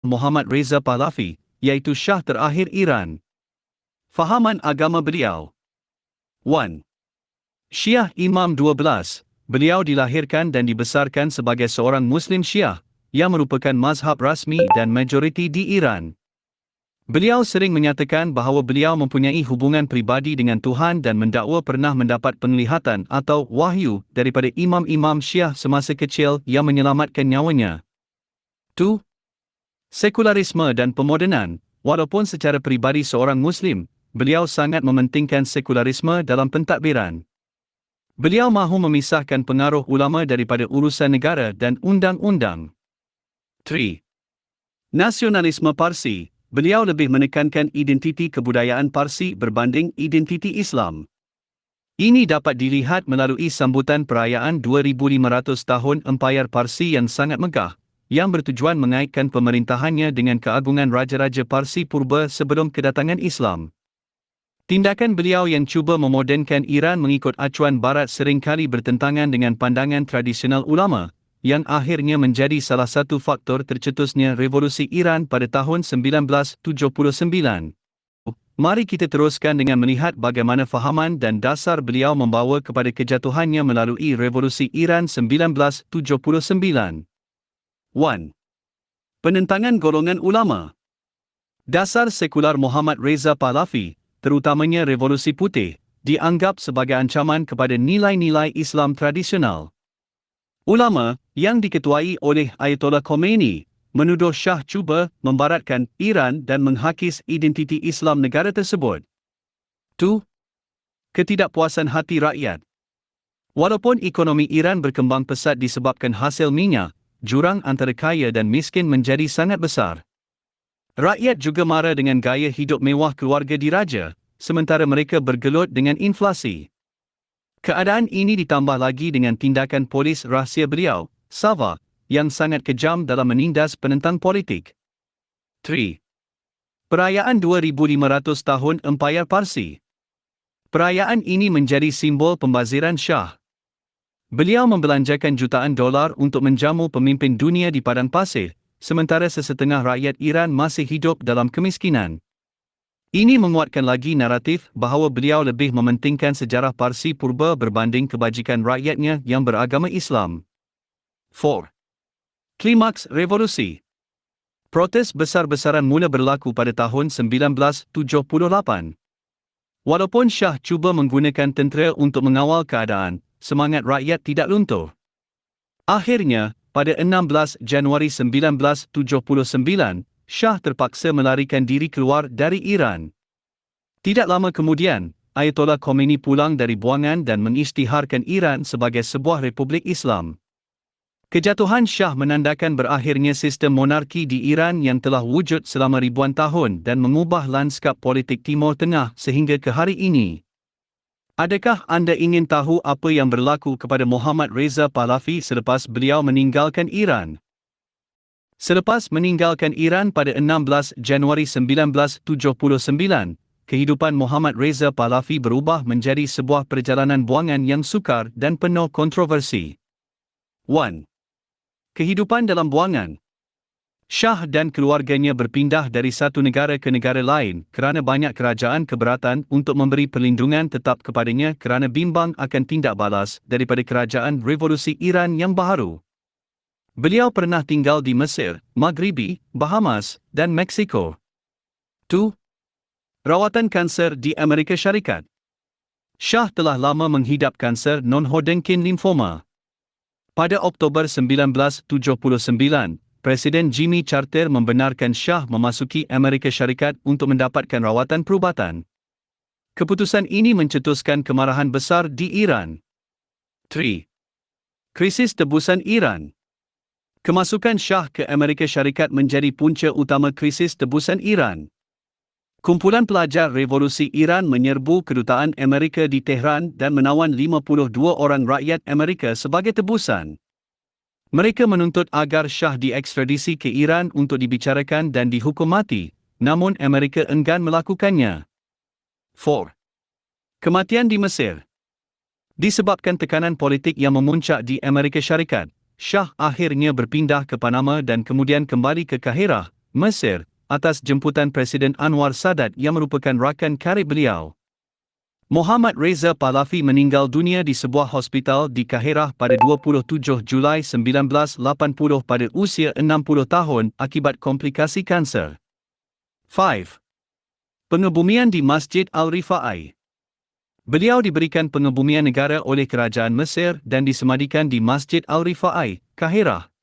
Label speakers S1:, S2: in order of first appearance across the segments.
S1: Muhammad Reza Pahlavi, iaitu Shah terakhir Iran. Fahaman agama beliau. 1. Syiah Imam 12. Beliau dilahirkan dan dibesarkan sebagai seorang Muslim Syiah, yang merupakan mazhab rasmi dan majoriti di Iran. Beliau sering menyatakan bahawa beliau mempunyai hubungan pribadi dengan Tuhan dan mendakwa pernah mendapat penglihatan atau wahyu daripada imam-imam Syiah semasa kecil yang menyelamatkan nyawanya. 2. Sekularisme dan pemodenan. Walaupun secara pribadi seorang Muslim, beliau sangat mementingkan sekularisme dalam pentadbiran. Beliau mahu memisahkan pengaruh ulama daripada urusan negara dan undang-undang. 3. Nasionalisme Parsi. Beliau lebih menekankan identiti kebudayaan Parsi berbanding identiti Islam. Ini dapat dilihat melalui sambutan perayaan 2500 tahun Empayar Parsi yang sangat megah, yang bertujuan mengaitkan pemerintahannya dengan keagungan Raja-Raja Parsi Purba sebelum kedatangan Islam. Tindakan beliau yang cuba memodernkan Iran mengikut acuan Barat seringkali bertentangan dengan pandangan tradisional ulama, yang akhirnya menjadi salah satu faktor tercetusnya revolusi Iran pada tahun 1979. Mari kita teruskan dengan melihat bagaimana fahaman dan dasar beliau membawa kepada kejatuhannya melalui revolusi Iran 1979. 1. Penentangan golongan ulama. Dasar sekular Muhammad Reza Pahlavi, terutamanya Revolusi Putih, dianggap sebagai ancaman kepada nilai-nilai Islam tradisional. Ulama, yang diketuai oleh Ayatollah Khomeini, menuduh Shah cuba membaratkan Iran dan menghakis identiti Islam negara tersebut. 2. Ketidakpuasan hati rakyat. Walaupun ekonomi Iran berkembang pesat disebabkan hasil minyak, jurang antara kaya dan miskin menjadi sangat besar. Rakyat juga marah dengan gaya hidup mewah keluarga diraja, sementara mereka bergelut dengan inflasi. Keadaan ini ditambah lagi dengan tindakan polis rahsia beliau, Sava, yang sangat kejam dalam menindas penentang politik. 3. Perayaan 2500 tahun Empayar Parsi. Perayaan ini menjadi simbol pembaziran Shah. Beliau membelanjakan jutaan dolar untuk menjamu pemimpin dunia di padang pasir, sementara sesetengah rakyat Iran masih hidup dalam kemiskinan. Ini menguatkan lagi naratif bahawa beliau lebih mementingkan sejarah Parsi Purba berbanding kebajikan rakyatnya yang beragama Islam. 4. Klimaks revolusi. Protes besar-besaran mula berlaku pada tahun 1978. Walaupun Shah cuba menggunakan tentera untuk mengawal keadaan, semangat rakyat tidak luntur. Akhirnya, pada 16 Januari 1979, Shah terpaksa melarikan diri keluar dari Iran. Tidak lama kemudian, Ayatollah Khomeini pulang dari buangan dan mengisytiharkan Iran sebagai sebuah republik Islam. Kejatuhan Shah menandakan berakhirnya sistem monarki di Iran yang telah wujud selama ribuan tahun dan mengubah lanskap politik Timur Tengah sehingga ke hari ini. Adakah anda ingin tahu apa yang berlaku kepada Muhammad Reza Pahlavi selepas beliau meninggalkan Iran? Selepas meninggalkan Iran pada 16 Januari 1979, kehidupan Muhammad Reza Pahlavi berubah menjadi sebuah perjalanan buangan yang sukar dan penuh kontroversi. 1. Kehidupan dalam buangan. Shah dan keluarganya berpindah dari satu negara ke negara lain kerana banyak kerajaan keberatan untuk memberi perlindungan tetap kepadanya kerana bimbang akan tindak balas daripada kerajaan revolusi Iran yang baharu. Beliau pernah tinggal di Mesir, Maghribi, Bahamas, dan Meksiko. 2. Rawatan kanser di Amerika Syarikat. Shah telah lama menghidap kanser non-Hodgkin lymphoma. Pada Oktober 1979, Presiden Jimmy Carter membenarkan Shah memasuki Amerika Syarikat untuk mendapatkan rawatan perubatan. Keputusan ini mencetuskan kemarahan besar di Iran. 3. Krisis tebusan Iran. Kemasukan Shah ke Amerika Syarikat menjadi punca utama krisis tebusan Iran. Kumpulan pelajar revolusi Iran menyerbu kedutaan Amerika di Tehran dan menawan 52 orang rakyat Amerika sebagai tebusan. Mereka menuntut agar Shah diekstradisi ke Iran untuk dibicarakan dan dihukum mati, namun Amerika enggan melakukannya. 4. Kematian di Mesir. Disebabkan tekanan politik yang memuncak di Amerika Syarikat, Shah akhirnya berpindah ke Panama dan kemudian kembali ke Kahirah, Mesir, atas jemputan Presiden Anwar Sadat yang merupakan rakan karib beliau. Mohammad Reza Pahlavi meninggal dunia di sebuah hospital di Kahirah pada 27 Julai 1980 pada usia 60 tahun akibat komplikasi kanser. 5. Pengebumian di Masjid Al-Rifai. Beliau diberikan pengebumian negara oleh Kerajaan Mesir dan disemadikan di Masjid Al-Rifai, Kahirah.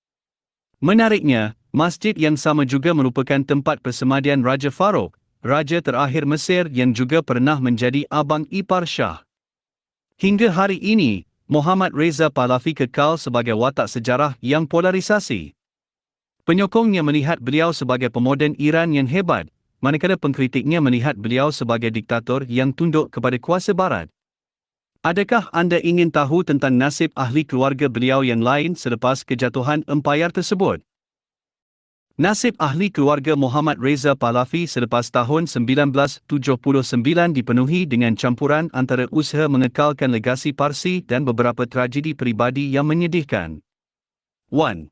S1: Menariknya, masjid yang sama juga merupakan tempat persemadian Raja Farouk, raja terakhir Mesir yang juga pernah menjadi abang ipar Shah. Hingga hari ini, Mohammad Reza Pahlavi kekal sebagai watak sejarah yang polarisasi. Penyokongnya melihat beliau sebagai pemoden Iran yang hebat, manakala pengkritiknya melihat beliau sebagai diktator yang tunduk kepada kuasa barat. Adakah anda ingin tahu tentang nasib ahli keluarga beliau yang lain selepas kejatuhan empayar tersebut? Nasib ahli keluarga Mohammad Reza Pahlavi selepas tahun 1979 dipenuhi dengan campuran antara usaha mengekalkan legasi Parsi dan beberapa tragedi peribadi yang menyedihkan. 1.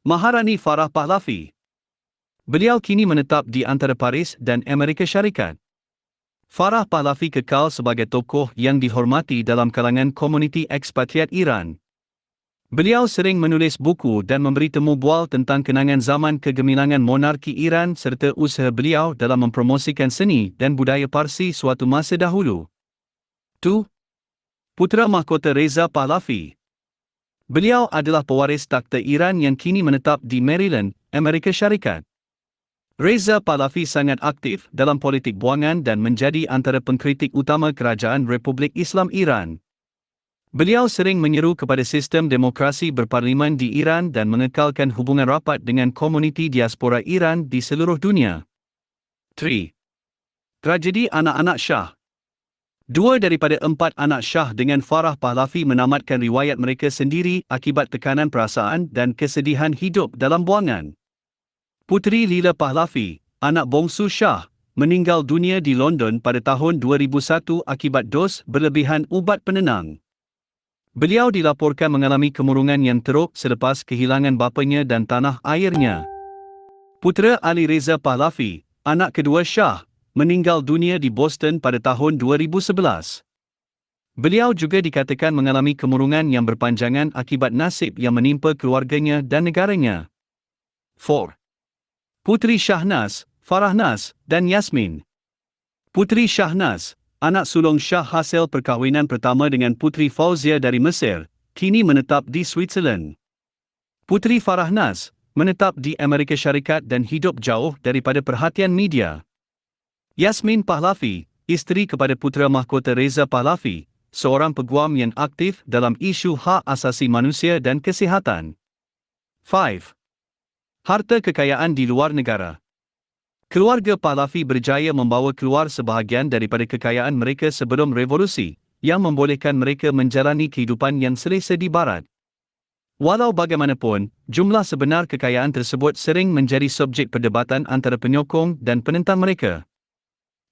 S1: Maharani Farah Pahlavi. Beliau kini menetap di antara Paris dan Amerika Syarikat. Farah Pahlavi kekal sebagai tokoh yang dihormati dalam kalangan komuniti ekspatriat Iran. Beliau sering menulis buku dan memberi temu bual tentang kenangan zaman kegemilangan monarki Iran serta usaha beliau dalam mempromosikan seni dan budaya Parsi suatu masa dahulu. 2. Putera Mahkota Reza Pahlavi. Beliau adalah pewaris takhta Iran yang kini menetap di Maryland, Amerika Syarikat. Reza Pahlavi sangat aktif dalam politik buangan dan menjadi antara pengkritik utama Kerajaan Republik Islam Iran. Beliau sering menyeru kepada sistem demokrasi berparlimen di Iran dan mengekalkan hubungan rapat dengan komuniti diaspora Iran di seluruh dunia. 3. Tragedi anak-anak Shah. 2 daripada 4 anak Shah dengan Farah Pahlavi menamatkan riwayat mereka sendiri akibat tekanan perasaan dan kesedihan hidup dalam buangan. Puteri Lila Pahlavi, anak bongsu Shah, meninggal dunia di London pada tahun 2001 akibat dos berlebihan ubat penenang. Beliau dilaporkan mengalami kemurungan yang teruk selepas kehilangan bapanya dan tanah airnya. Putera Ali Reza Pahlavi, anak kedua Shah, meninggal dunia di Boston pada tahun 2011. Beliau juga dikatakan mengalami kemurungan yang berpanjangan akibat nasib yang menimpa keluarganya dan negaranya. 4. Puteri Shahnaz, Farahnaz, dan Yasmin. Puteri Shahnaz, anak sulung Shah hasil perkahwinan pertama dengan Puteri Fauzia dari Mesir, kini menetap di Switzerland. Puteri Farahnaz, menetap di Amerika Syarikat dan hidup jauh daripada perhatian media. Yasmin Pahlavi, isteri kepada putera mahkota Reza Pahlavi, seorang peguam yang aktif dalam isu hak asasi manusia dan kesihatan. 5. Harta kekayaan di luar negara. Keluarga Pahlavi berjaya membawa keluar sebahagian daripada kekayaan mereka sebelum revolusi, yang membolehkan mereka menjalani kehidupan yang selesa di barat. Walau bagaimanapun, jumlah sebenar kekayaan tersebut sering menjadi subjek perdebatan antara penyokong dan penentang mereka.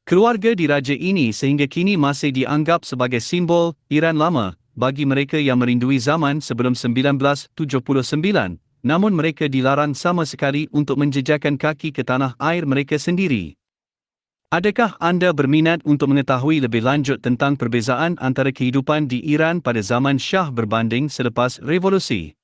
S1: Keluarga diraja ini sehingga kini masih dianggap sebagai simbol Iran lama bagi mereka yang merindui zaman sebelum 1979. Namun mereka dilarang sama sekali untuk menjejakkan kaki ke tanah air mereka sendiri. Adakah anda berminat untuk mengetahui lebih lanjut tentang perbezaan antara kehidupan di Iran pada zaman Shah berbanding selepas revolusi?